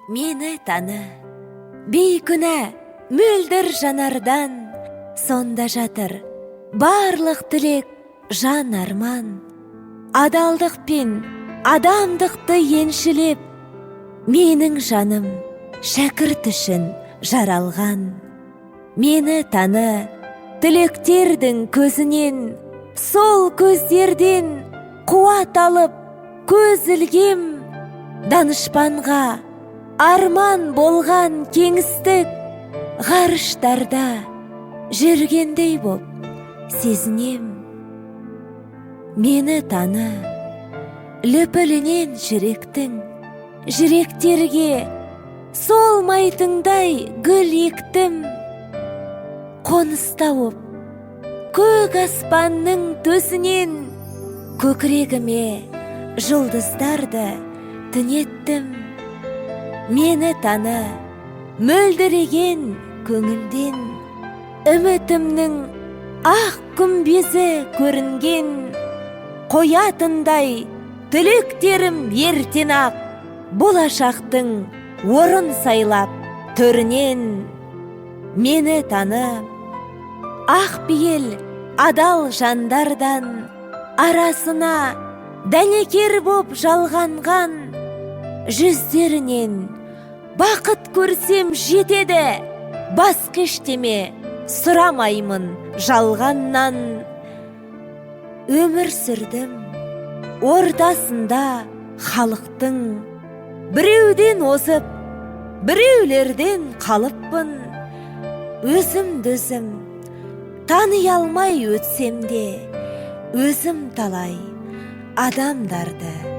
мені таны. Бейкүнә мөлдір жанардан, сонда жатыр барлық тілек, жан арман. Адалдық пен адамдықты еншілеп, менің жаным шәкірт үшін жаралған. Мені таны тілектердің көзінен, сол көздерден қуат алып көз ілгем. Данышпанға арман болған кеңістік, ғарыштарда жүргендей боп сезінем. Мені таны лүпілінен жүректің, жүректерге солмайтындай гүл ектім. Қоныс тауып көк аспанның төсінен, көкірегіме жұлдыздарды түнеттім. Мені таны мөлдіреген көңілден, үмітімнің ақ күмбезі көрінген. Қоятындай түлектерім ертең ақ, болашақтың орын сайлап төрінен. Мені таны ақ пейіл адал жандардан, арасына дәнекер боп жалғанған. Жүздерінен бақыт көрсем жетеді, басқа ештеме сұрамаймын жалғаннан. Өмір сүрдім ортасында халықтың, біреуден озып, біреулерден қалыппын. Өзім-дөзім тани алмай өтсем де, өзім талай адамдарды